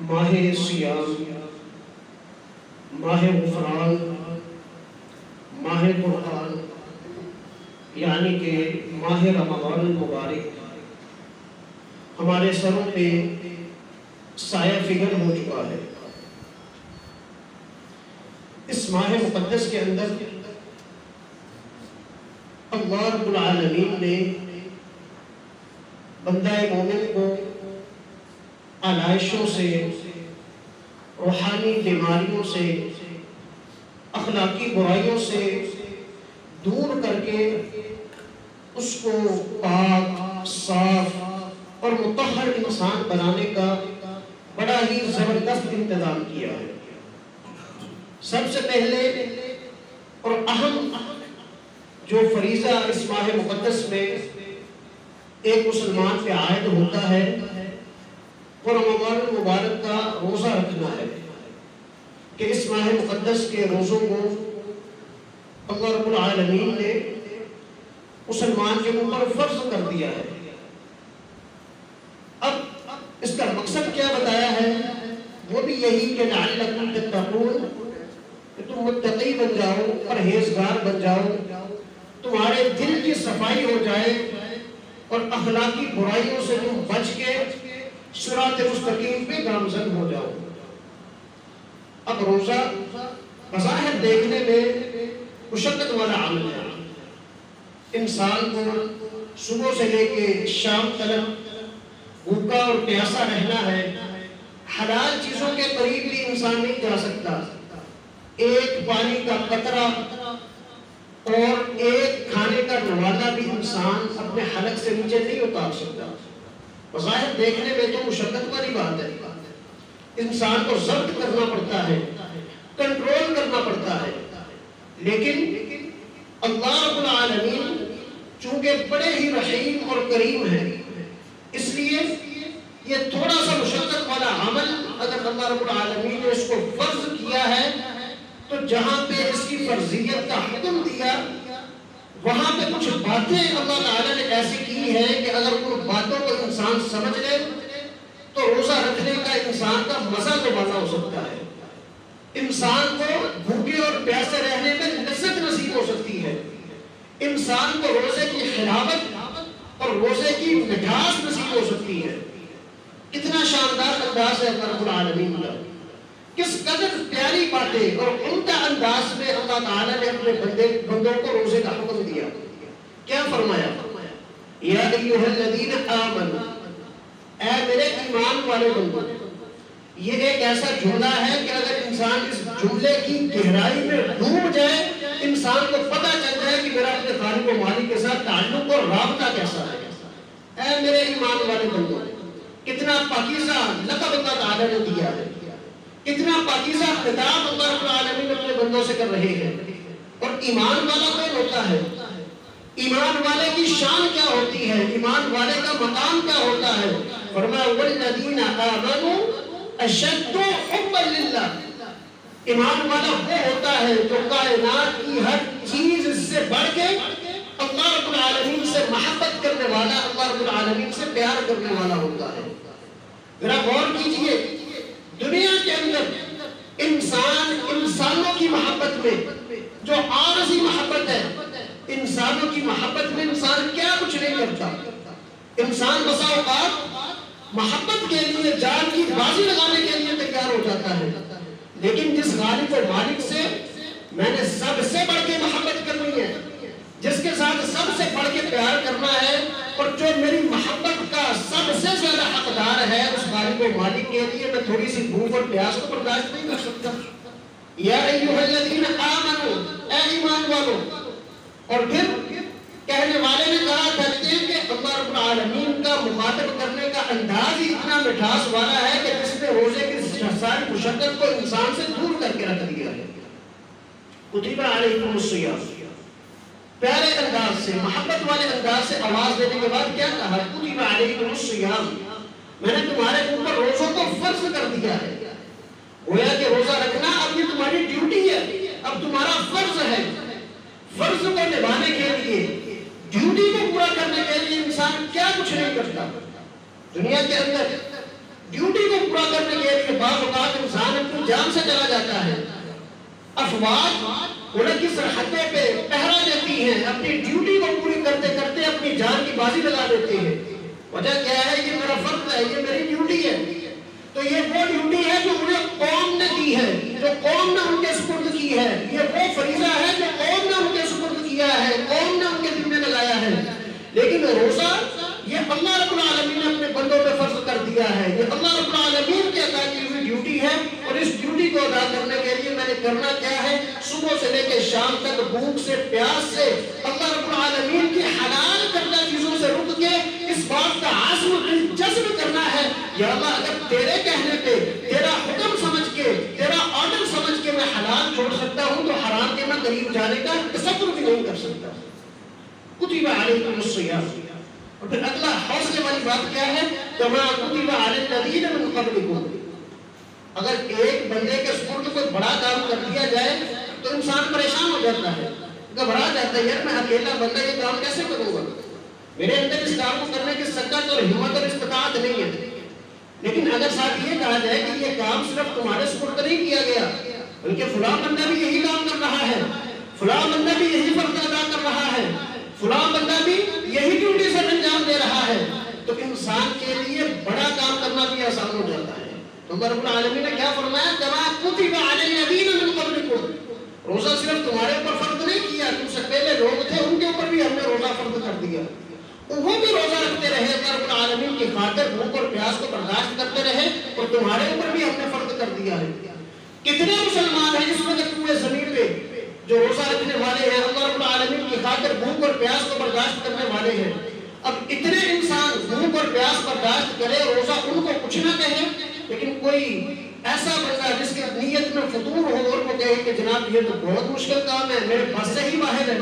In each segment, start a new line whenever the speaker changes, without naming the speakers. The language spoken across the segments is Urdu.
ماہ سیام، ماہ غفران، ماہ قرآن، یعنی کہ ماہ رمضان المبارک ہمارے سروں پہ سایہ فگن ہو چکا ہے۔ اس ماہ مقدس کے اندر اللہ رب العالمین نے بندہ مومن کو آلائشوں سے، روحانی بیماریوں سے، اخلاقی برائیوں سے دور کر کے اس کو پاک، صاف اور مطہر انسان بنانے کا بڑا ہی زبردست انتظام کیا ہے۔ سب سے پہلے اور اہم جو فریضہ اس ماہ مقدس میں ایک مسلمان پہ عائد ہوتا ہے وہ رمضان المبارک کا روزہ رکھنا ہے، کہ اس ماہ مقدس کے روزوں کو اللہ رب العالمین نے مسلمان کے اوپر فرض کر دیا ہے۔ اب اس کا مقصد کیا بتایا ہے؟ وہ بھی یہی کہ لعلکم تتقون، کہ تم متقی بن جاؤ، پرہیزگار بن جاؤ، تمہارے دل کی صفائی ہو جائے اور اخلاقی برائیوں سے تم بچ کے صراط مستقیم پہ گامزن ہو جاؤ۔ اب روزہ بظاہر دیکھنے میں مشقت والا عمل ہے، انسان کو صبح سے لے کے شام تک بھوکا اور پیاسا رہنا ہے، حلال چیزوں کے قریب بھی انسان نہیں جا سکتا، ایک پانی کا قطرہ اور ایک کھانے کا نوالہ بھی انسان اپنے حلق سے نیچے نہیں اتار سکتا۔ بظاہر دیکھنے میں تو مشقت والی بات ہے، انسان کو ضبط کرنا پڑتا ہے، کنٹرول کرنا پڑتا ہے، لیکن اللہ رب العالمین چونکہ بڑے ہی رحیم اور کریم ہے، اس لیے یہ تھوڑا سا مشقت والا عمل اگر اللہ رب العالمین نے اس کو فرض کیا ہے تو جہاں پہ اس کی فرضیت کا حکم دیا وہاں پہ کچھ باتیں اللہ تعالیٰ نے ایسی کی ہیں کہ اگر ان باتوں کو انسان سمجھ لے تو روزہ رکھنے کا انسان کا مزہ دوبارہ ہو سکتا ہے، انسان کو بھوکے اور پیاسے رہنے میں لذت نصیب ہو سکتی ہے، انسان کو روزے کی حلاوت اور روزے کی مٹھاس نصیب ہو سکتی ہے۔ کتنا شاندار انداز ہے اللہ رب العالمین کا، کس قدر پیاری باتیں اور عمدہ انداز میں اللہ تعالیٰ نے اپنے بندوں کو روزے کا حکم دیا۔ کیا فرمایا؟ یا ایھا الذین آمنوا، اے میرے ایمان والے بندو۔ یہ ایک ایسا جملہ ہے کہ اگر انسان اس جملے کی گہرائی میں ڈوب جائے انسان کو پتہ چل جائے کہ میرا اپنے خالق و مالک کے ساتھ تعلق اور رابطہ کیسا ہے۔ اے میرے ایمان والے بندو، کتنا پاکیزہ لقب اللہ تعالیٰ نے دیا ہے، کتنا پاکیزہ خطاب اللہ رب العالمین اپنے بندوں سے کر رہے ہیں۔ اور ایمان والا کون ہوتا ہے؟ ایمان والے کی شان کیا ہوتی ہے؟ ایمان والے کا مقام کیا ہوتا ہے؟ فرمایا والذین آمنوا اشد حبا للہ، ایمان والا وہ ہوتا ہے جو کائنات کی ہر چیز سے بڑھ کے اللہ رب العالمین سے محبت کرنے والا، اللہ رب العالمین سے پیار کرنے والا ہوتا ہے۔ ذرا غور کیجئے، دنیا کے اندر انسان انسانوں کی محبت میں جو عارضی محبت ہے، انسانوں کی محبت میں انسان کیا کچھ نہیں کرتا۔ انسان بسا اوقات محبت کے لیے جان کی بازی لگانے کے لیے تیار ہو جاتا ہے، لیکن جس غالب و مالک سے میں نے سب سے بڑھ کے محبت کرنی ہے، جس کے ساتھ سب سے بڑھ کے پیار کرنا ہے اور جو میری محبت کا سب سے زیادہ حقدار ہے، اس غالب و مالک کے لیے میں تھوڑی سی بھوک اور پیاس کو برداشت نہیں کر سکتا۔ یا ایھا الذین آمنوا، اے ایمان والو. اور پھر کہنے والے نے کہا تھا کہ اللہ رب العالمین کا مخاطب کرنے کا انداز ہی اتنا مٹھاس والا ہے کہ جس نے روزے کی ساری مشقت کو انسان سے دور کر کے رکھ دیا ہے. کتب علیکم الصیام، پیارے انداز سے، محبت والے انداز سے آواز دینے کے بعد کیا کہا؟ کتب علیکم الصیام، میں نے تمہارے اوپر روزوں کو فرض کر دیا ہے. گویا کہ روزہ رکھنا اب یہ تمہاری ڈیوٹی ہے، اب تمہارا فرض ہے. فرض کو نبھانے کے لیے، ڈیوٹی کو پورا کرنے کے لیے انسان کیا کچھ نہیں کرتا دنیا کے اندر. ڈیوٹی کو پورا کرنے کے لیے بعض اوقات انسان اپنی جان سے چلا جاتا ہے. افواج ملک کی سرحدوں پہ پہرا دیتی ہیں، اپنی ڈیوٹی کو پوری کرتے کرتے اپنی جان کی بازی لگا دیتے ہیں. وجہ کیا ہے؟ یہ میرا فرض ہے، یہ میری ڈیوٹی ہے. تو یہ وہ ڈیوٹی ہے جو انہیں قوم نے دی ہے، جو قوم نے ان کے سپرد کی ہے. یہ وہ فریضہ ہے جو قوم نے ان کے سپرد کیا ہے، قوم نے ان کے دل میں لگایا ہے. لیکن روزہ یہ اللہ رب العالمین نے اپنے بندوں پہ فرض کر دیا ہے. یہ اللہ رب العالمین کی عطا کی ہوئی ڈیوٹی ہے، اور اس ڈیوٹی کو ادا کرنے کے لیے میں نے کرنا کیا ہے؟ صبح سے لے کے شام تک بھوک سے پیاس سے اللہ رب العالمین کی حلال کردہ چیزوں سے رک کے اس بات کا عزم جزم کرنا ہے، یا اللہ اگر تیرے کہنے پہ، تیرا حکم سمجھ کے، تیرا آرڈر سمجھ کے میں حلال چھوڑ سکتا ہوں تو حرام کے میں قریب جانے کا تصور بھی نہیں کر سکتا. کتب علیکم الصیام. اور پھر اگلا حوصلے والی بات کیا ہے؟ کما کتب علی الذین من قبلکم. اگر ایک بندے کے سپرد کوئی بڑا کام کر دیا جائے تو انسان پریشان ہو جاتا ہے، گھبرا جاتا ہے، یار میں اکیلا بندہ یہ کام کیسے کروں گا؟ میرے اندر اس کام کو کرنے کی سکت اور ہمت اور استطاعت نہیں ہے. لیکن اگر ساتھ یہ کہا جائے کہ یہ کام صرف تمہارے سپرد نہیں کیا گیا، بلکہ فلاں بندہ بھی یہی کام کر رہا ہے، فلاں بندہ بھی یہی فرض ادا کر رہا ہے، فلاں بندہ بھی یہی ڈیوٹی سے انجام دے رہا ہے، تو انسان کے لیے بڑا کام کرنا بھی آسان ہو جاتا ہے. تو رب العالمین نے کیا فرمایا؟ کما کتب علی الذین من قبلکم. روزہ صرف تمہارے اوپر فرض نہیں کیا، تم سے پہلے لوگ تھے ان کے اوپر بھی ہم نے روزہ فرض کر دیا. وہ بھی روزہ رکھتے رہے، رب العالمین کی خاطر بھوک اور پیاس کو برداشت کرتے رہے، اور تمہارے اوپر بھی ہم نے فرض کر دیا ہے. کتنے مسلمان ہیں اس وقت پورے زمین پہ جو روزہ رکھنے والے ہیں، اللہ رب العالمین کی خاطر بھوک اور پیاس کو برداشت کرنے والے ہیں. اب اتنے انسان بھوک اور پیاس برداشت کرے، روزہ ان کو کچھ نہ کہے، لیکن کوئی ایسا بندہ جس کی نیت میں فطور ہو اور وہ کہے کہ جناب یہ تو بہت مشکل کام ہے، میرے بس سے ہی باہر ہے،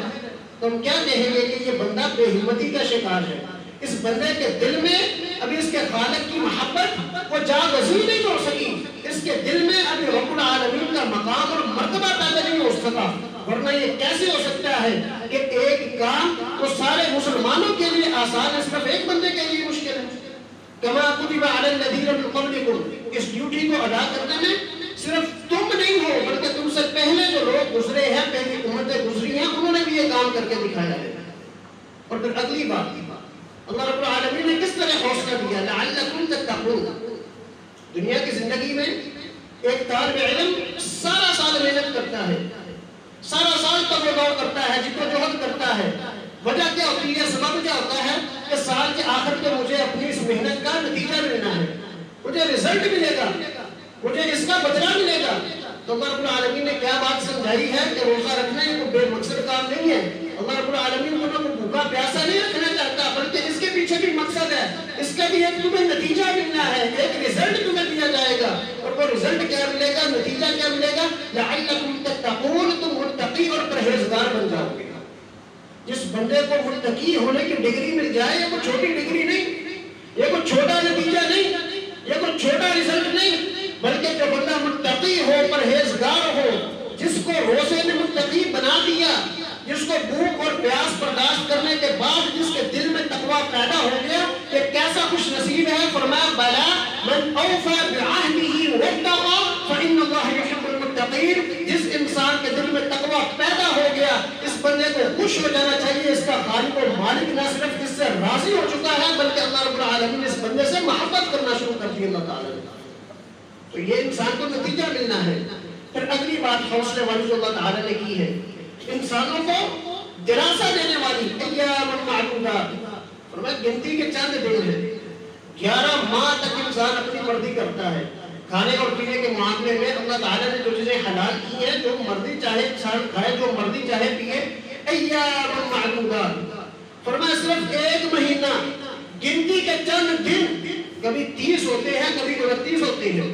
تو ہم کیا کہیں گے کہ یہ بندہ بے ہمتی کا شکار ہے. اس بندے کے دل میں ابھی اس کے خالق کی محبت وہ جا وزیر نہیں ہو سکی، اس کے دل میں ابھی رب العالمین کا مقام اور مرتبہ پیدا نہیں ہو سکا. ورنہ یہ کیسے ہو سکتا ہے کہ ایک کام وہ سارے مسلمانوں کے لیے آسان ہے، صرف ایک بندے کے لیے مشکل ہے. کما کتب علی الذین من قبلکم. اس ڈیوٹی کو ادا کرنے میں صرف تم نہیں ہو بلکہ تم سے پہلے جو لوگ گزرے ہیں، پہلی امتیں گزری ہیں، انہوں نے بھی یہ کام کر کے دکھایا ہے. اور پھر اگلی بات اللہ رب العالمین نے کس طرح حوصلہ دیا؟ لعلکم تتقون. دنیا کی زندگی میں ایک طالب علم سارا سال محنت کرتا ہے، سارا سال تگ و دو کرتا ہے، جدوجہد کرتا ہے. وجہ کیا ہوتی ہے؟ سبب کیا ہوتا ہے کہ سال کے آخر پہ مجھے اپنی اس محنت کا نتیجہ ملنا ہے، مجھے رزلٹ ملے گا، مجھے اس کا بدلہ ملے گا. تو اللہ رب العالمین نے کیا بات سمجھائی ہے کہ روزہ رکھنا یہ کوئی بے مقصد کام نہیں ہے. اللہ رب العالمین کو بھوکا پیاسا نہیں رکھنا چاہتا، بلکہ اس کے پیچھے بھی مقصد ہے، اس کا بھی ایک تمہیں نتیجہ ملنا ہے، ایک رزلٹ تمہیں دیا جائے گا. اور وہ رزلٹ کیا ملے گا، نتیجہ کیا ملے گا؟ لعلکم تتقون. تم متقی اور پرہیزگار بن جاؤ گے. جس بندے کو متقی ہونے کی ڈگری مل جائے، یہ کوئی چھوٹی ڈگری نہیں، یہ کوئی چھوٹا نتیجہ نہیں، یہ کوئی چھوٹا رزلٹ نہیں، بلکہ جو بندہ متقی ہو، پرہیزگار ہو، جس کو روزے نے متقی بنا دیا، جس کو بھوک اور پیاس برداشت کرنے کے بعد جس کے دل میں تقویٰ پیدا ہو گیا، یہ کیسا خوش نصیب ہے. فرمایا بلا من اوفى بعهده واتقى فإن الله يحب المتقين. جس انسان کے دل میں تقویٰ پیدا ہو گیا، اس بندے کو خوش ہو جانا چاہیے. اس کا خالق و مالک نہ صرف اس سے راضی ہو چکا ہے بلکہ اللہ رب العالمین نے اس بندے سے محبت کرنا شروع کر دی اللہ تعالیٰ نے. تو یہ انسان کو نتیجہ ملنا ہے. پھر اگلی بات حوصلے والی جو اللہ تعالیٰ نے کی ہے، انسانوں کو دلاسا دینے والی ایام معدودات. فرمایا گنتی کے چند دن ہیں، 11 ماہ تک انسان اپنی مرضی کرتا ہے، کھانے اور پینے کے معاملے میں اللہ تعالیٰ نے جو چیزیں حلال کی ہیں، جو مرضی چاہے انسان کھائے، جو مرضی چاہے پیے، ایام معدودات، فرمایا صرف ایک مہینہ، گنتی کے چند دن، کبھی 30 ہوتے ہیں کبھی 29 ہوتے ہیں،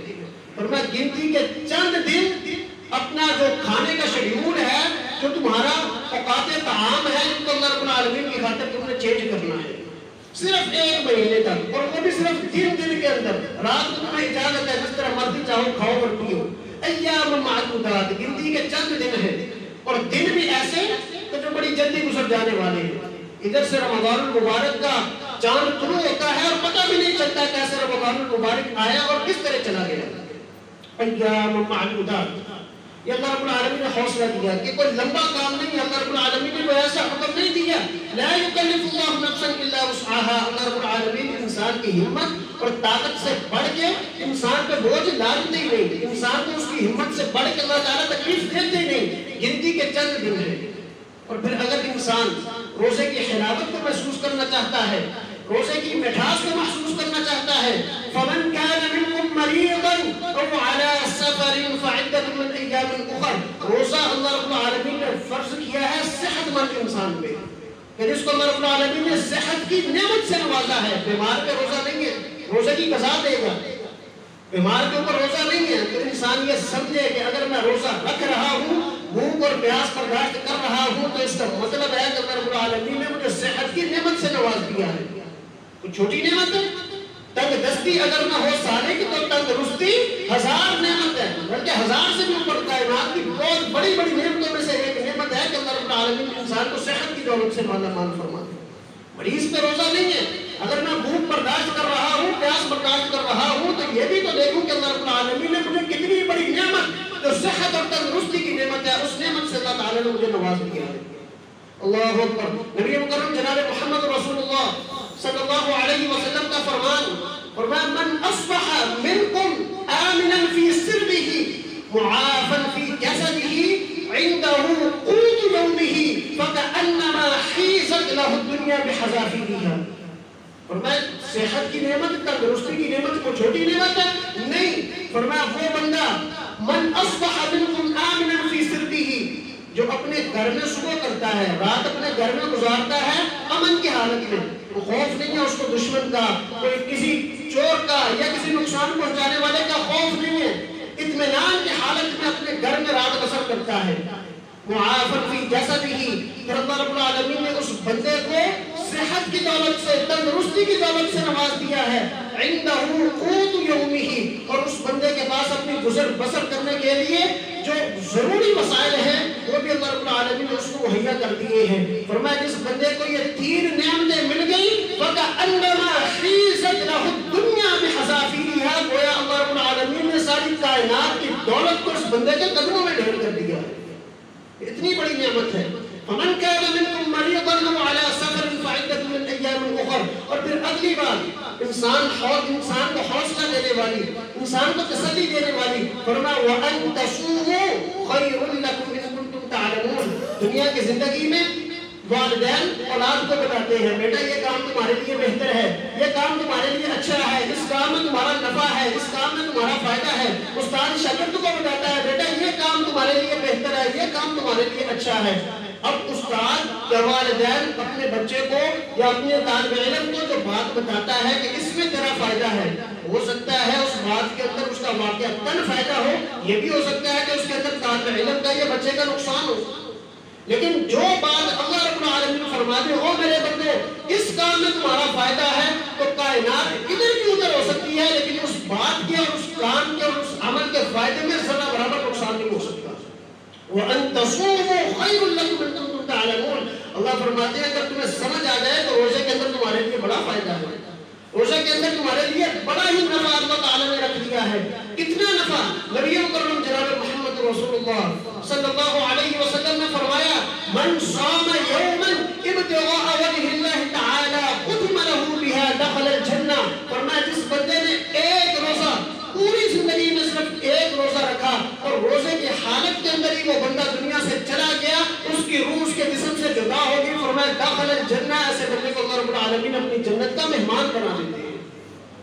فرمایا گنتی کے چند دن اپنا جو کھانے کا شیڈیول ہے، جو تمہارا اوقات طعام ہے، ان کو اللہ رب العالمین کی خاطر تم نے چینج کرنا ہے، صرف ایک مہینے تک، اور وہ بھی صرف 3 دن کے اندر، رات کو تمہیں اجازت ہے جس طرح مرضی چاہو کھاؤ اور پیو، ایام معدودات، گنتی کے چند دن ہیں، اور دن بھی ایسے کہ جو بڑی جلدی گزر جانے والے ہیں۔ ادھر سے رمضان المبارک کا چاند طلوع ہوتا ہے اور پتہ بھی نہیں چلتا کیسے رمضان المبارک آیا اور کس طرح چلا گیا۔ ایام معدودات، یہ اللہ رب العالمین نے حوصلہ دیا کہ کوئی لمبا کام نہیں ہے، اللہ رب العالمین نے کوئی ایسا حکم نہیں دیا، لا یکلف اللہ نفسا الا وسعها، اللہ رب العالمین انسان کی ہمت اور طاقت سے بڑھ کے انسان پہ بوجھ ڈالتے ہی نہیں، انسان کو اس کی ہمت سے بڑھ کے اللہ تعالیٰ تکلیف دیتے ہی نہیں، گنتی کے چند دن ہیں۔ اور پھر اگر انسان روزے کی حلاوت کو محسوس کرنا چاہتا ہے، روزے کی مٹھاس کو محسوس کرنا چاہتا ہے، فمن كان منكم مريضا او على سفر فعدة من ايام اخر، روزہ اللہ رب العالمین نے فرض کیا ہے صحت مند انسان پہ، کہ جس کو اللہ رب العالمین نے صحت کی نعمت سے نوازا ہے، بیمار پہ روزہ نہیں ہے، روزے کی قضا دے گا، بیمار کے اوپر روزہ نہیں ہے، تو انسان یہ سمجھے کہ اگر میں روزہ رکھ رہا ہوں، بھوک اور پیاس برداشت کر رہا ہوں، تو اس کا مطلب ہے کہ اللہ رب العالمین نے مجھے صحت کی نعمت سے نواز دیا ہے۔ کوئی چھوٹی نعمت ہے؟ تنگ دستی اگر نہ ہو سالے کی تو تندرستی 1000 نعمت ہے، بلکہ 1000 سے بھی اوپر کائنات کی بہت بڑی بڑی نعمتوں میں سے ایک نعمت ہے کہ اللہ رب العالمین انسان کو صحت کی دولت سے مالا مال فرماتا ہے۔ مریض پہ روزہ نہیں ہے، اگر میں بھوک برداشت کر رہا ہوں، پیاس برداشت کر رہا ہوں، تو یہ بھی تو دیکھوں کہ اللہ رب العالمین نے مجھے کتنی بڑی نعمت جو صحت اور تندرستی کی نعمت ہے، اس نعمت سے اللہ تعالیٰ نے مجھے نواز دیا ہے۔ اللہ اکبر۔ نبی مکرم جناب محمد رسول اللہ صلی اللہ علیہ وسلم کا فرمایا من اصبح منکم آمنا فی سربہ معافا فی جسدہ عنده قوت یومہ فکأنما حیزت لہ الدنیا بحذافیرہا۔ فرمایا صحت کی نعمت، تندرستی کی نعمت کو چھوٹی نعمت ہے؟ نہیں، فرمایا وہ بندہ من اصبح منکم آمنا فی سربہ، جو اپنے گھر میں صبح کرتا ہے، رات اپنے گھر میں گزارتا ہے امن کی حالت میں، خوف نہیں ہے اس کو دشمن کا، کوئی کسی چور کا یا کسی نقصان پہنچانے والے کا خوف نہیں ہے، اطمینان کی حالت میں اپنے گھر میں رات بسر کرتا ہے، معافا فی جسدہ، پھر اللہ رب العالمین نے اس بندے کو صحت کی دولت سے، تندرستی کی دولت سے نواز دیا ہے، عندہ قوت یومہ، اور اس بندے کے پاس اپنی گزر بسر کرنے کے لیے جو ضروری مسائل ہیں وہ بھی اللہ رب العالمین نے اس کو مہیا کر دیے ہیں۔ فرمایا جس بندے کو یہ 3 نعمتیں مل گئی فَكَأَنَّمَا حِيزَتْ لَهُ الدُّنْيَا بِحَذَافِيرِهَا، گویا اللہ رب العالمین نے ساری کائنات کی دولت کو اس بندے کے قدموں میں ڈھیر کر دیا ہے، اتنی بڑی نعمت ہے۔ فَمَنْ كَانَ مِنْكُمْ مَرِيضًا أَوْ عَلَى سَفَرٍ فَعِدَّةٌ مِنْ أَيَّامٍ أُخَرَ، اور پھر اگلی بات انسان کو حوصلہ دینے والی، انسان کو تسلی دینے والی، فرمایا وَأَن تَصُومُوا خَيْرٌ لَكُمْ إِن كُنتُمْ تَعْلَمُونَ۔ دنیا کی زندگی میں والدین اولاد کو بتاتے ہیں بیٹا یہ کام تمہارے لیے بہتر ہے، یہ کام تمہارے لیے اچھا ہے، اس کام میں تمہارا نفع ہے، اس کام میں تمہارا فائدہ ہے۔ استاد شاگرد کو بتاتا ہے بیٹا یہ کام تمہارے لیے بہتر ہے، یہ کام تمہارے لیے اچھا ہے۔ اب استاد یا والدین اپنے بچے کو یا اپنے طالب علم کو جو بات بتاتا ہے کہ اس میں تیرا فائدہ ہے، ہو سکتا ہے اس بات کے اندر اس کا واقعہ تن فائدہ ہو، یہ بھی ہو سکتا ہے کہ اس کے اندر طالب علم کا یا بچے کا نقصان ہو، لیکن جو بات اللہ رب العالمین فرما دے ہو میرے بندے اس کام میں تمہارا فائدہ ہے، تو کائنات ادھر کی ادھر ہو سکتی ہے لیکن اس بات کے اور اس کام کے اور اس عمل کے فائدے میں ذرہ برابر نقصان نہیں ہو سکتا۔ وَأَن تَصُومُوا خَيْرٌ لَكُمْ إِن كُنتُمْ تَعْلَمُونَ، اللہ فرماتے ہیں اگر تمہیں سمجھ آ جائے تو روزے کے اندر تمہارے لیے بڑا فائدہ ہے، روزے کے اندر تمہارے لیے بڑا ہی نفع اللہ تعالیٰ نے رکھ دیا ہے۔ کتنا نفع؟ نبی مکرم جناب محمد رسول اللہ صلی اللہ علیہ وسلم نے فرمایا من صام یوما ابتغاء وجہ اللہ تعالی ختم له بها دخل الجنہ، فرمایا جس بندے نے ایک روزہ پوری زندگی میں صرف ایک روزہ رکھا اور روزے کی حالت کے اندر ہی وہ بندہ دنیا سے چلا گیا، اس کی روح اس کے جسم سے جدا ہوگی، فرمایا دخل الجنہ، ایسے بندے کو اللہ رب العالمین اپنی جنت کا مہمان بنا دیتے ہیں۔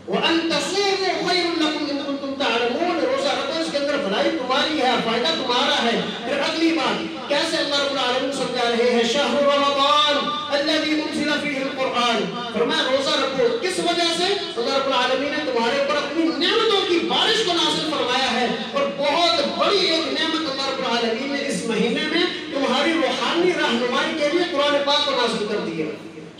وَأَن تَصُومُوا خَيْرٌ لَكُمْ إِن كُنتُمْ تَعْلَمُونَ، فرمایا فائدہ تمہارا ہے۔ پھر اگلی بات کیسے اللہ رب العالمین سمجھا رہے ہیں، شہر رمضان الذی انزل فیہ القرآن، فرمایا روزہ رکھو، کس وجہ سے؟ اللہ رب العالمین نے تمہارے اوپر اپنی نعمتوں کی بارش کو نازل فرمایا ہے، اور بہت بڑی ایک نعمت اللہ رب العالمین نے اس مہینے میں تمہاری روحانی رہنمائی کے لیے قرآن پاک کو نازل کر دیا۔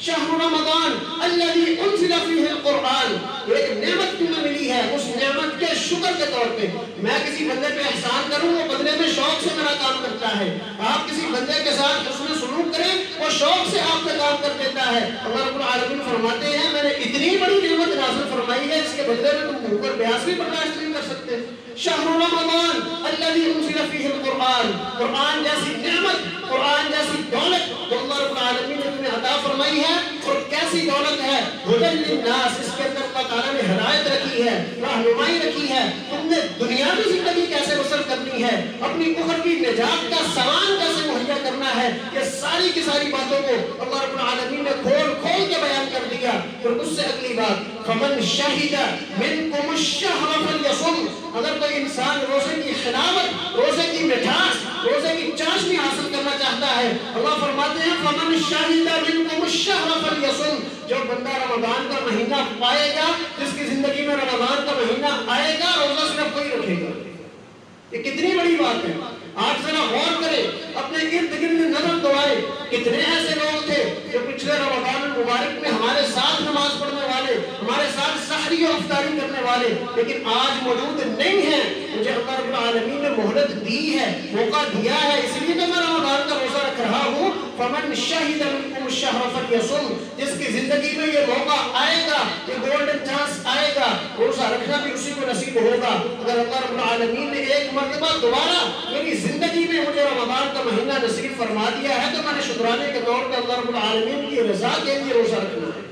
شہر رمضان الذی انزل فیہ القرآن، ایک نعمت تمہیں ملی ہے، اس نعمت کے شکر کے طور پہ میں کسی بندے پہ احسان کروں، وہ بدلے میں شوق سے میرا کام کرتا ہے۔ آپ کسی بندے کے ساتھ حسن سلوک کریں، وہ شوق سے آپ کا کام کر دیتا ہے۔ اللہ رب العالمین فرماتے ہیں میں نے اتنی بڑی نعمت نازل فرمائی ہے، اس کے بدلے میں تم اوپر پیاس بھی برداشت نہیں کر سکتے۔ شہر رمضان الذی انزل فیہ القرآن، قرآن جیسی نعمت، قرآن جیسی دولت جو اللہ رب العالمین نے تمہیں عطا فرمائی ہے، اور کیسی دولت ہے، ھدی للناس، اس کے اندر اللہ تعالیٰ نے ہدایت رکھی ہے، رہنمائی رکھی ہے، تم نے دنیاوی زندگی کیسے بسر کرنی ہے، اپنی اخروی نجات کا سامان کیسے مہیا کرنا ہے، یہ ساری کی ساری باتوں کو اللہ رب العالمین نے کھول کھول کے بیان کر دیا۔ پھر اس سے اگلی بات فمن شہد منکم الشہر فلیصم، اگر کوئی انسان روزے کی حلاوت، روزے کی مٹھاس، روزے کی چاشنی حاصل کرنا چاہتا ہے، اللہ فرماتے ہیں فمن شہد منکم الشہر فلیصم، جو بندہ رمضان کا مہینہ پائے گا، جس کی زندگی میں رمضان کا مہینہ آئے گا، روزہ صرف کوئی رکھے گا۔ یہ کتنی بڑی بات ہے، آج ذرا غور کریں، اپنے ارد گرد نظر دوڑائے، کتنے ایسے لوگ تھے جو پچھلے رمضان المبارک میں ہمارے ساتھ نماز پڑھنے والے، ہمارے ساتھ سحری و افطاری کرنے والے، لیکن آج موجود نہیں ہیں۔ مجھے اللہ رب العالمین نے مہلت دی ہے، موقع دیا ہے، اس لیے تو میں رمضان کا روزہ رکھ رہا ہوں۔ فمن شہد منکم الشہر فلیصم، جس کی زندگی میں یہ موقع آئے گا، یہ گولڈن چانس آئے گا، روزہ رکھنا بھی اسی کو نصیب ہوگا۔ اگر اللہ رب العالمین نے ایک مرتبہ دوبارہ میری زندگی میں مجھے رمضان کا مہینہ نصیب فرما دیا ہے، تو میں نے شکرانے کے طور پہ اللہ رب العالمین کی رضا کے لیے روزہ رکھنا ہے۔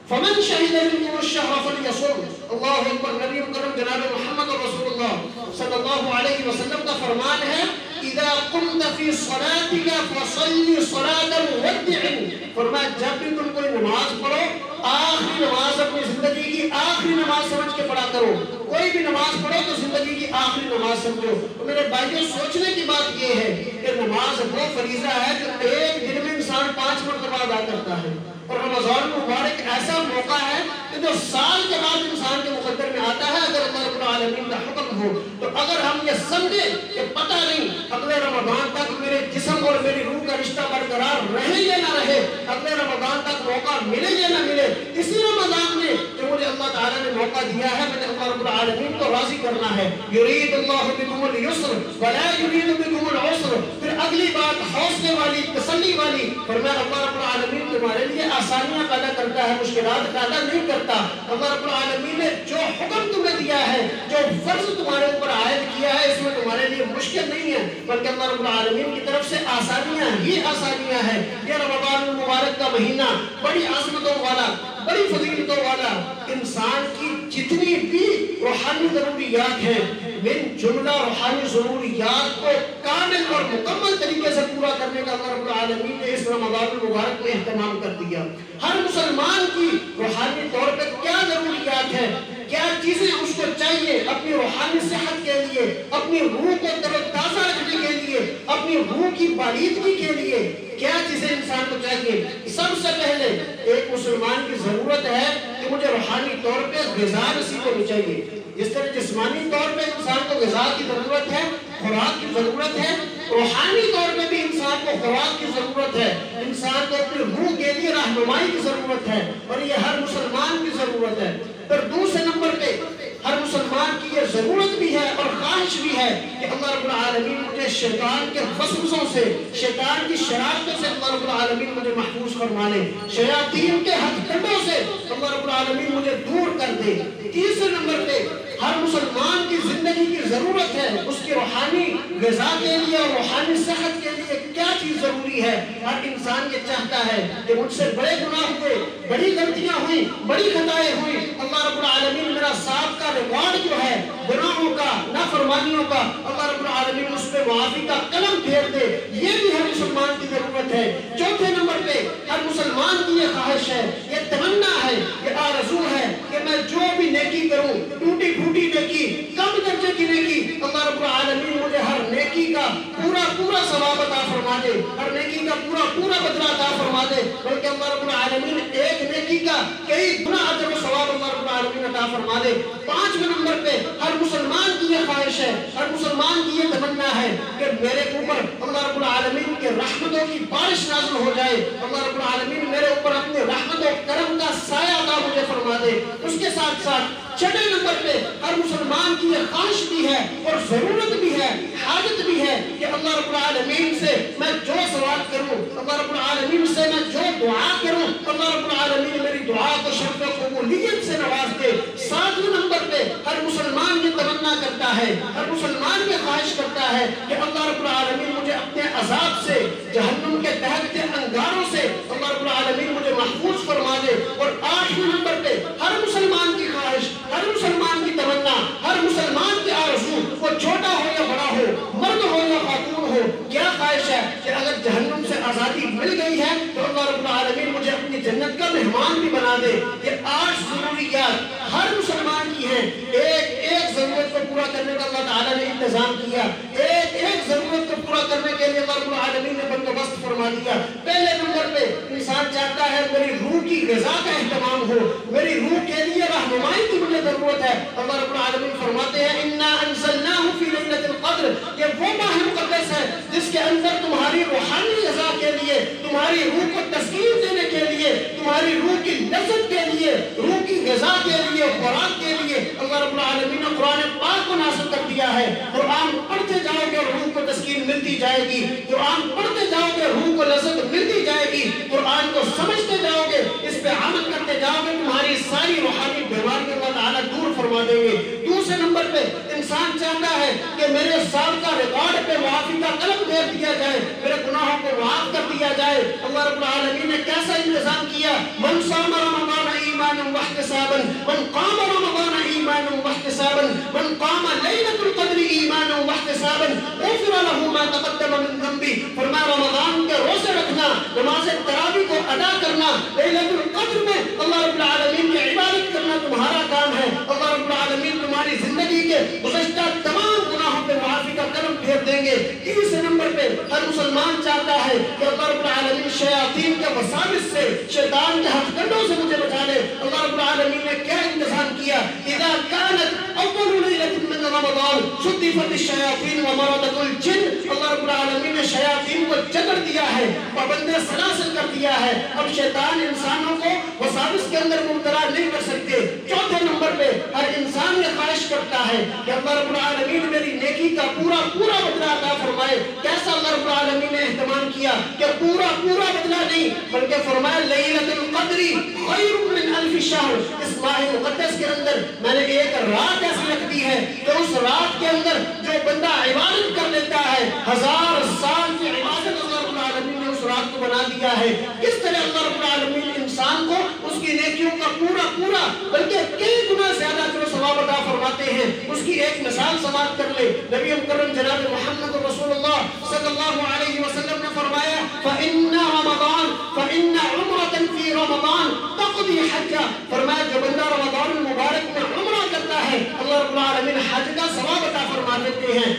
فمن شہد منکم الشہر فلیصم، اللہ اکبر، نبی مکرم جناب محمد رسول اللہ صلی اللہ علیہ وسلم کا فرمان ہے اذا قمت فی صلاتک فصلی صلاة مودع، فرمایا جب بھی تم کوئی نماز پڑھو، آخری نماز اپنی زندگی کی آخری نماز سمجھ کے پڑھا کرو۔ کوئی بھی نماز پڑھو تو زندگی کی آخری نماز سمجھو۔ تو میرے بھائیوں، سوچنے کی بات یہ ہے کہ نماز وہ فریضہ ہے جو ایک دن میں انسان 5 مرتبہ ادا کرتا ہے، اور رمضان مبارک ایسا موقع ہے کہ جو سال کے بعد انسان کے مقدر میں آتا ہے، اگر اللہ رب العالمین کا حکم ہو تو۔ اگر ہم یہ سمجھیں کہ پتہ نہیں اگلے رمضان تک میرے جسم اور میری روح کا رشتہ برقرار رہے یا نہ رہے، اگلے رمضان تک موقع ملے یا نہ ملے، اسی رمضان میں جو مجھے اللہ تعالیٰ نے موقع دیا ہے، میں نے اللہ رب العالمین کو راضی کرنا ہے۔ یرید اللہ بکم اليسر ولا یرید بکم العسر، پھر اگلی بات حوصلے والی، تسلی والی، فرمایا اللہ رب العالمین تمہارے لیے آسانیاں پیدا کرتا ہے، مشکلات پیدا نہیں کرتا۔ اللہ رب العالمین نے جو حکم تمہیں دیا ہے، جو فرض تمہارے اوپر عائد کیا ہے، اس میں تمہارے لیے مشکل نہیں ہے، بلکہ اللہ رب العالمین کی طرف سے آسانیاں ہی آسانیاں ہیں۔ یہ رمضان المبارک کا مہینہ بڑی عظمتوں والا، بڑی فضیلتوں والا، انسان کی جتنی بھی روحانی ضروریات ہیں، من جملہ روحانی ضروریات کو کامل اور مکمل طریقے سے پورا کرنے کا اللہ رب العالمین نے اس رمضان المبارک میں اہتمام کر دیا۔ ہر مسلمان کی روحانی طور پہ کیا ضروریات ہیں، کیا چیزیں اس کو چاہیے اپنی روحانی صحت کے لیے، اپنی روح کو تر و تازہ رکھنے کے لیے، اپنی روح کی بالیدگی کے لیے کیا چیزیں انسان کو چاہیے؟ سب سے پہلے ایک مسلمان کی ضرورت ہے کہ مجھے روحانی طور پہ غذا نصیب ہونی چاہیے۔ جس طرح جسمانی طور پہ انسان کو غذا کی ضرورت ہے، خوراک کی ضرورت ہے، روحانی طور پہ بھی انسان کو خوراک کی ضرورت ہے، انسان کو اپنی روح کے لیے رہنمائی کی ضرورت ہے، اور یہ ہر مسلمان کی ضرورت ہے۔ پھر دوسرے نمبر پہ ہر مسلمان کی یہ ضرورت بھی ہے اور خواہش بھی ہے کہ اللہ رب العالمین مجھے شیطان کے وسوسوں سے، شیطان کی شرارتوں سے اللہ رب العالمین مجھے محفوظ فرما لے، شیاطین کے ہتھ کنڈوں سے اللہ رب العالمین مجھے دور کر دے۔ تیسرے نمبر پہ ہر مسلمان کی زندگی کی ضرورت ہے، اس کی روحانی غذا کے لیے اور روحانی صحت کے لیے کیا چیز ضروری ہے۔ ہر انسان یہ چاہتا ہے کہ مجھ سے بڑے گناہ ہوئے، بڑی غلطیاں ہوئی، بڑی خطائیں ہوئی، اللہ رب العالمین میرا سابقہ ریکارڈ جو ہے گناہوں کا، نافرمانیوں کا، اللہ رب العالمین اس پہ معافی کا قلم پھیر دے۔ یہ بھی ہر مسلمان کی ضرورت ہے۔ چوتھے نمبر پہ ہر مسلمان کی یہ خواہش ہے، یہ تمنا ہے، یہ آرزو ہے کہ میں جو بھی نیکی کروں، ٹوٹی پھوٹی نیکی، کم در درجے کی نیکی اللہ رب العالمین مجھے ہر نیکی کا پورا پورا ثواب عطا فرما دے، ہر نیکی کا پورا پورا بدلہ عطا فرما دے، بلکہ اللہ رب العالمین ایک نیکی کا کئی گنا اجر و ثواب اللہ رب العالمین عطا فرما دے۔ 5ویں نمبر پہ ہر مسلمان کی یہ خواہش ہے، ہر مسلمان کی یہ تمنا ہے کہ میرے اوپر اللہ رب العالمین کے رحمتوں کی بارش نازل ہو جائے، اللہ رب العالمین میرے اوپر اپنے رحمت و کرم کا سایہ عطا مجھے فرما دے۔ اس کے ساتھ ساتھ 6ویں نمبر پہ ہر مسلمان کی یہ خواہش بھی ہے اور ضرورت بھی ہے، حاجت بھی ہے کہ اللہ رب العالمین سے میں جو سوال کروں، اللہ رب العالمین سے میں جو دعا کروں، اللہ رب العالمین میری دعا کو شرف قبولیت سے نواز دے۔ 7ویں نمبر پہ ہر مسلمان یہ تمنا کرتا ہے، ہر مسلمان یہ خواہش کرتا ہے کہ اللہ رب العالمین مجھے اپنے عذاب سے، جہنم کے دہکتے انگاروں سے اللہ رب العالمین مجھے محفوظ فرما دے۔ اور 8ویں نمبر پہ ہر مسلمان کی خواہش، ہر مسلمان کی تمنا، ہر مسلمان کی آرزو، وہ چھوٹا ہو یا بڑا ہو، مرد ہو یا خاتون ہو، کیا خواہش ہے کہ اگر جہنم سے آزادی مل گئی ہے تو اللہ رب العالمین مجھے اپنی جنت کا مہمان بھی بنا دے۔ یہ 8 ضروریات ہر مسلمان کی ہیں۔ ایک ضرورت کو پورا کرنے کا اللہ تعالیٰ نے انتظام کیا، ایک ضرورت کو پورا کرنے کے لیے اللہ رب العالمین نے بندوبست فرما دیا۔ پہلے نمبر پہ انسان چاہتا ہے میری روح کی غذا کا اہتمام ہو، میری روح کے لیے رہنمائی کی مجھے ضرورت ہے۔ اللہ رب العالمین فرماتے ہیں اِنَّا أَنزَلْنَاهُ فِي لَيْلَةِ الْقَدْرِ، یہ وہ ماہ مقدس ہے جس کے اندر تمہاری روحانی غذا کے لیے، تمہاری روح کو تسکین دینے کے لیے، تمہاری روح کی لذت کے لیے، روح کی غذا کے لیے، خوراک کے لیے اللہ رب العالمین نے قرآن پاک کو نازل کر دیا ہے۔ قرآن پڑھتے جاؤ گے روح کو تسکین ملتی جائے گی، قرآن پڑھتے جاؤ گے روح کو لذت ملتی جائے گی، قرآن کو سمجھتے جاؤ گے، اس پہ عمل کرتے جاؤ گے، تمہاری ساری روحانی بیماریوں کو اللہ تعالیٰ دور فرما دیں گے۔ دوسرے نمبر پہ انسان چاہتا ہے کہ میرے سابقہ ریکارڈ پہ معافی کا قلم پھیر دیا جائے، میرے گناہوں کو معاف کر دیا جائے۔ اللہ رب العالمین نے کیسا انتظام کیا؟ من صام رمضان ایمانا واحتسابا، من قام رمضان ایمانا واحتسابا، من قام لیلۃ القدر ایمانا واحتسابا غفر له ما تقدم من ذنبه۔ فرمایا رمضان کے روزے رکھنا، نماز تراویح کو ادا کرنا، لیلۃ القدر میں اللہ رب العالمین کی عبادت کرنا تمہارا کام ہے۔ اللہ رب العالمین تمہاری زندگی کے گزشتہ تمام گناہوں پہ معافی کا قلم پھیر دیں گے۔ تیسرے نمبر پہ ہر مسلمان چاہتا ہے کہ اللہ رب العالمین شیاطین کے وساوس سے، شیطان کے ہتھ کنڈوں سے مجھے بچا لے۔ اللہ رب العالمین نے کیا انتظام کیا؟ اذا كانت اول لیلۃ من رمضان صدفت الشیاطین ومرضت الجن، اللہ رب العالمین نے شیاطین کو جکڑ دیا ہے، پابند سلاسل کر دیا ہے، اب شیطان انسانوں کو وساوس کے اندر مبتلا نہیں کر سکتے۔ چوتھے نمبر پہ ہر انسان یہ خواہش کرتا ہے کہ اللہ رب العالمین میری نیکی کا پورا پورا بدلہ عطا فرمائے۔ کیسا اللہ رب العالمین نے اہتمام کیا کہ پورا پورا بدلہ نہیں بلکہ فرمایا لیلۃ القدر خیر من الف شہر، اس ماہ مقدس کے اندر میں نے ایک رات ایسی رکھ دی ہے کہ اس رات کے اندر جو بندہ عبادت کر لیتا ہے 1000 سال کی عبادت اللہ رب العالمین نے اس رات کو بنا دیا ہے۔ کس طرح اللہ رب العالمین انسان کو اس کی نیکیوں کا پورا پورا بلکہ کئی گنا زیادہ جو ثواب عطا فرماتے ہیں، اس کی ایک مثال سماعت کر لے۔ نبی مکرم جناب محمد رسول اللہ صلی اللہ علیہ وسلم نے فرمایا فإن رمضان فإن عمرة في رمضان تقضي حجہ، فرمایا جو بندہ رمضان المبارک میں عمرہ کرتا ہے اللہ رب العالمین حج کا ثواب عطا فرما دیتے ہیں۔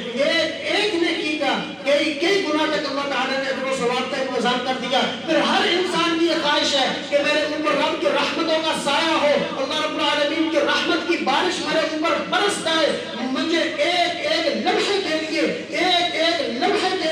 ایک نیکی کا کئی گنا تک اللہ تعالیٰ نے اجر و ثواب کا انتظام کر دیا۔ پھر ہر انسان کی یہ خواہش ہے کہ میرے اوپر رب کی رحمتوں کا سایہ ہو، اللہ رب العالمین کی رحمت کی بارش میرے اوپر برس جائے، مجھے ایک لمحے کے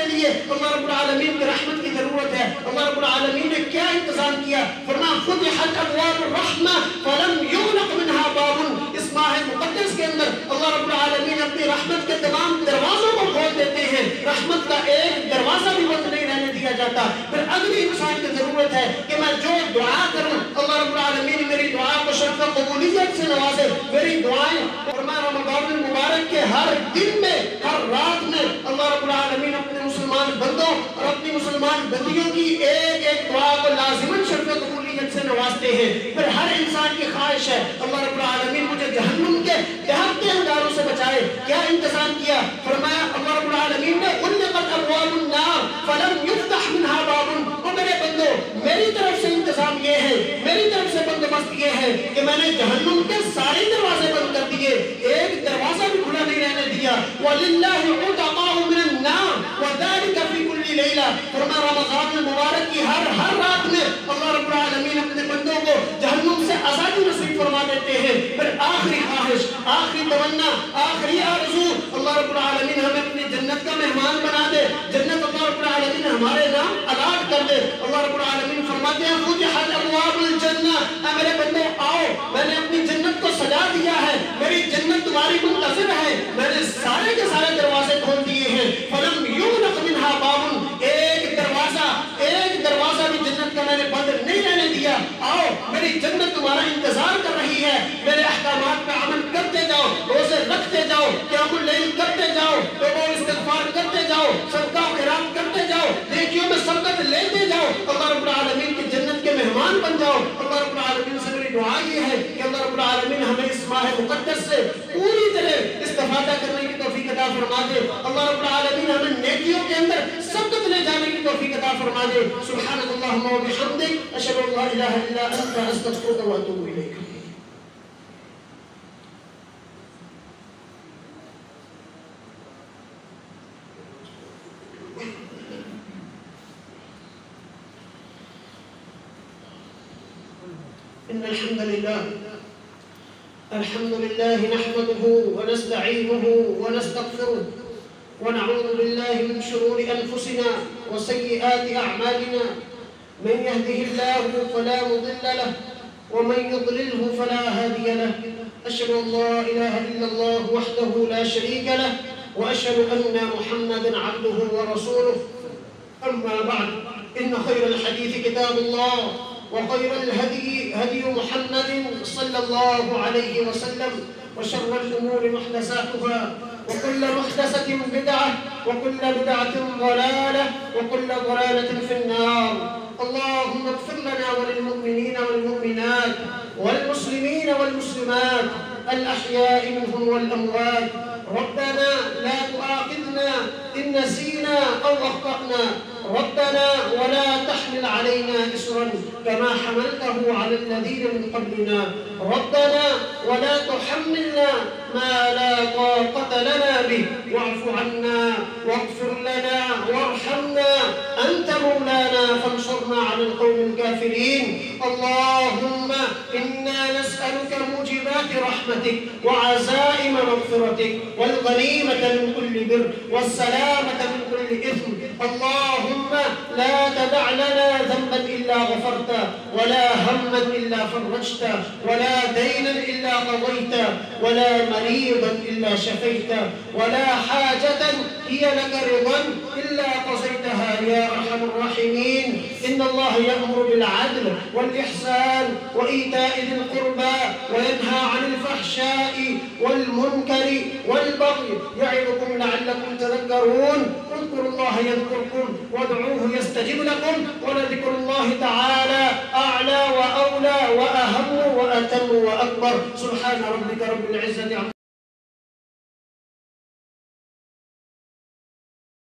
لیے اللہ رب العالمین کی رحمت کی ضرورت ہے۔ اللہ رب العالمین نے کیا انتظام کیا؟ فرمایا فتحت ابواب الرحمہ فلم یغلق منها باب، اس ماہ مقدس کے اندر اللہ رب العالمین اپنی رحمت کے تمام دروازوں کو کھول دیتے ہیں، رحمت کا ایک دروازہ بھی بند نہیں رہنے دیا جاتا۔ پھر اگلی انسان کی ضرورت ہے کہ میں جو دعا کروں اللہ رب العالمین میری دعا کو شرف قبولیت سے نوازے، میری دعائیں فرمایا رمضان المبارک کے ہر دن میں، ہر رات میں اللہ رب العالمین اپنے مسلمان بندوں اور اپنی مسلمان بندیوں کی ایک دعا کو لازماً شرف قبولیت سے نوازتے ہیں۔ پھر ہر انسان کی خواہش ہے اللہ رب العالمین مجھے جہنم کے دہکتے انگاروں سے بچائے۔ کیا انتظام کیا؟ فرمایا اللہ رب العالمین نے غلقت ابواب النار فلم یفتح منها باب، اور میرے بندوں میری طرف سے انتظام یہ ہے، میری طرف سے بندوبست یہ ہے کہ میں نے جہنم کے سارے دروازے بند کر دیے، ایک دروازہ بھی کھلا نہیں رہنے وَلِلَّهِ عُتَقَاءُ مِنَ النَّارِ وَذَلِكَ فِي كُلِّ لَيْلَةٍ۔ فرمایا رمضان المبارک کی ہر رات میں اللہ رب العالمین اپنے بندوں کو جہنم سے آزادی نصیب فرما دیتے ہیں۔ پھر آخری خواہش، آخری تمنا، آخری آرزو، اللہ رب العالمین ہمیں اپنی جنت کا مہمان بنا دے، جنت اللہ رب العالمین ہمارے نام الاٹ کر دے۔ اللہ رب العالمین فرماتے ہیں فتحت ابواب الجنہ، اے میرے بندے آؤ، میں نے اپنی جنت کو سجا دیا ہے، میری جنت تمہاری منتظر ہے، میں نے سارے کے سارے دروازے کھول دیے ہیں۔ فلم یغلق منہا باب، ایک دروازہ بھی جنت کا میں نے بند نہیں رہنے دیا۔ آؤ، میری جنت تمہارا انتظار کر رہی ہے، میرے احکامات پہ عمل کرتے جاؤ، روزے رکھتے جاؤ، قیام اللیل کرتے جاؤ، توبہ و استغفار کرتے جاؤ، صدقہ و خیرات کرتے جاؤ، نیکیوں میں سبقت لیتے جاؤ، اللہ رب العالمین کی جنت کے مہمان بن جاؤ۔ اللہ رب العالمین سے میری دعا یہ ہے کہ اللہ رب العالمین ہمیں اس ماہ مقدس سے پوری طرح استفادہ کرنے کی توفیق عطا فرما دے۔ اللہ رب العالمین ہمیں نیکیوں کے اندر سبقت لے جانے کی توفیق عطا فرما دے۔ سبحانک اللہم و بحمدک، اشہد ان لا الہ الا انت، استغفرک و اتوب الیک۔ إن الحمد لله نحمده ونستعينه ونستغفره ونعوذ بالله من شرور أنفسنا وسيئات أعمالنا، من يهده الله فلا مضل له ومن يضلله فلا هادي له، أشهد أن لا إله إلا الله وحده لا شريك له وأشهد أن محمدا عبده ورسوله، أما بعد، إن خير الحديث كتاب الله، وخير الهدي هدي محمد صلى الله عليه وسلم، وشر الأمور محدثاتها، وكل محدثة بدعة، وكل بدعة ضلالة، وكل ضلالة في النار۔ اللهم اغفر لنا وللمؤمنين والمؤمنات والمسلمين والمسلمات الأحياء منهم والأموات، ربنا لا تؤاخذنا إن نسينا أو أخطأنا، ربنا ولا تحمل علينا إصرا كما حملته على الذين من قبلنا، ربنا ولا تحملنا ما لا طاقة لنا به، واعف عنا واغفر لنا وارحمنا، أنت مولانا فانصرنا على القوم الكافرين۔ اللهم إنا نسألك موجبات رحمتك وعزائم مغفرتك والغنيمة من كل بر والسلامة من كل إثم، اللهم لا تدع لنا ذنبا إلا غفرته، ولا هما إلا فرجته، ولا دينا إلا قضيته، ولا مريضا إلا شفيته، ولا حاجة هي لك رضا إلا قضيتها يا أرحم الراحمين۔ إن الله يأمر بالعدل والإحسان وإيتاء ذي القربى وينهى عن الفحشاء والمنكر والبغي، يعظكم لعلكم تذكرون، اذكروا الله يذكركم وادعوه يستجب لكم، ولذكر الله تعالى أعلى وأولى وأهم وأتم وأكبر۔ سبحان ربك رب العزة عما